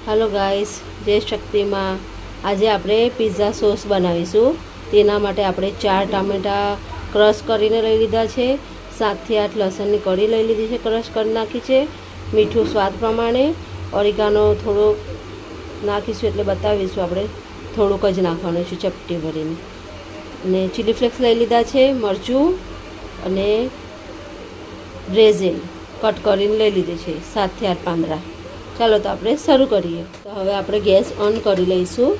Hello guys, जय शक्ति में। आज આપણે पिज़्ज़ा सॉस बनावीશું। તેના માટે આપણે 4 ટામેટા ક્રશ કરીને લઈ લીધા છે। 7 થી 8 લસણની કળી લઈ લીધી છે, ક્રશ કરી નાખી છે। મીઠું સ્વાદ પ્રમાણે, ઓરિગાનો થોડો નાખીશું એટલે બતાવીશું આપણે થોડુંક જ નાખવાનું છે ચપટી ભરીને। અને ચીલી ફ્લેક્સ લઈ લીધા છે, મરચું અને બ્રેઝિલ કટ કરીને લઈ લીધી છે, 7 થી 8 પાંદડા। ચાલો તો આપણે શરૂ કરીએ। તો હવે આપણે ગેસ ઓન કરી લઈશું।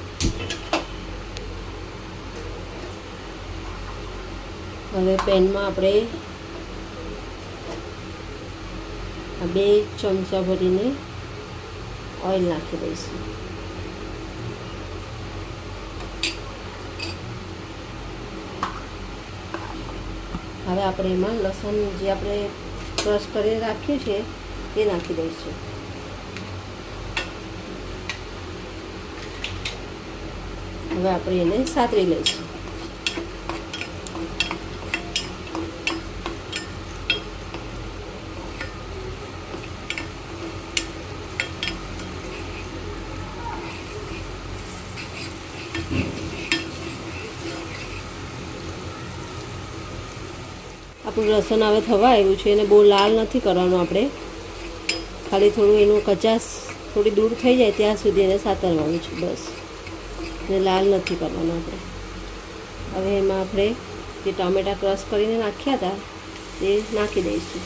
હવે પેનમાં આપણે 2 ચમચા ભરીને ઓઇલ નાખી દઈશું। હવે આપણે એમાં લસણ જે આપણે ક્રશ કરીને રાખ્યું છે એ નાખી દઈશું। હવે આપણે એને સાતરી લઈશું। આપણું લસણ હવે થવા આવ્યું છે, એને બહુ લાલ નથી કરવાનું આપણે, ખાલી થોડું એનું કચાશ થોડી દૂર થઈ જાય ત્યાં સુધી એને સાતરવાનું છે બસ, ને લાલ નથી કરવાનું આપણે। હવે એમાં આપણે જે ટામેટાં ક્રશ કરીને નાખ્યા હતા તે નાખી દઈશું।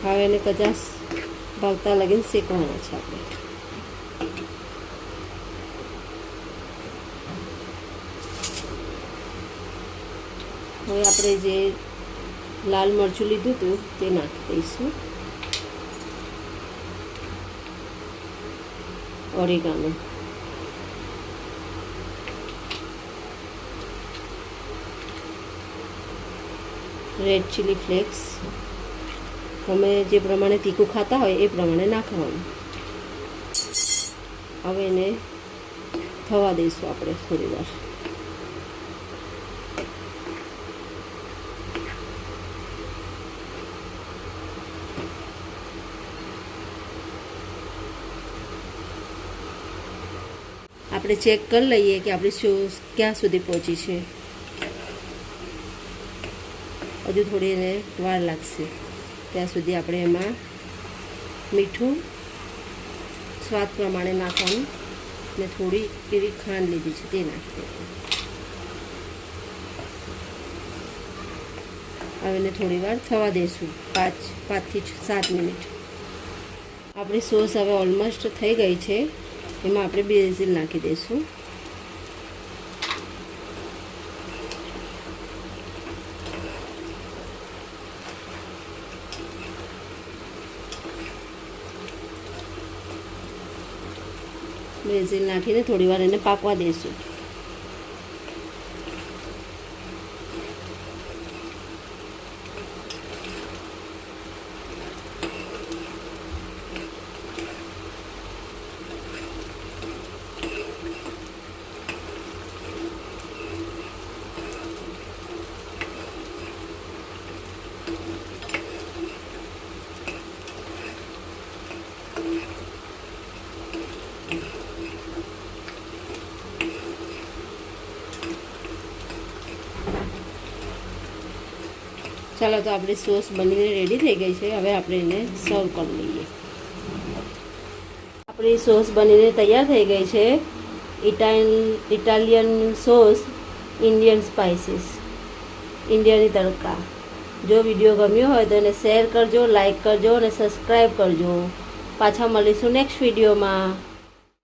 હવે એને કચાશ ભાગતા લગીને શેકવાના છે આપણે। હવે આપણે જે લાલ મરચું લીધું હતું તે નાખી દઈશું। ઓરિગાનો, રેડ ચીલી ફ્લેક્સ, તમે જે પ્રમાણે તીખું ખાતા હોય એ પ્રમાણે નાખવાનું। હવે એને થવા દઈશું આપણે થોડી વાર। આપણે ચેક કરી લઈએ કે આપણી સોસ ક્યાં સુધી પહોંચી છે। હજુ થોડી એને વાર લાગશે, ત્યાં સુધી આપણે એમાં મીઠું સ્વાદ પ્રમાણે નાખવાનું ને થોડી એવી ખાંડ લીધી છે તે નાખી દઈશું। હવે એને થોડી વાર થવા દઈશું, 5 થી 7 મિનિટ। આપણી સોસ હવે ઓલમોસ્ટ થઈ ગઈ છે। એમાં આપણે બેઝિલ નાખી દઈશું। બેઝિલ નાખીને થોડી વાર એને પાકવા દઈશું। ચાલો તો આપણી સોસ બનીને રેડી થઈ ગઈ છે। હવે આપણે એને સર્વ કરી લઈએ। આપણી સોસ બનીને તૈયાર થઈ ગઈ છે। ઇટાલિયન સોસ, ઇન્ડિયન સ્પાઇસીસ, ઇન્ડિયાની તડકા। જો વિડીયો ગમ્યો હોય તો એને શેર કરજો, લાઈક કરજો અને સબસ્ક્રાઈબ કરજો। પાછા મળીશું નેક્સ્ટ વિડીયોમાં।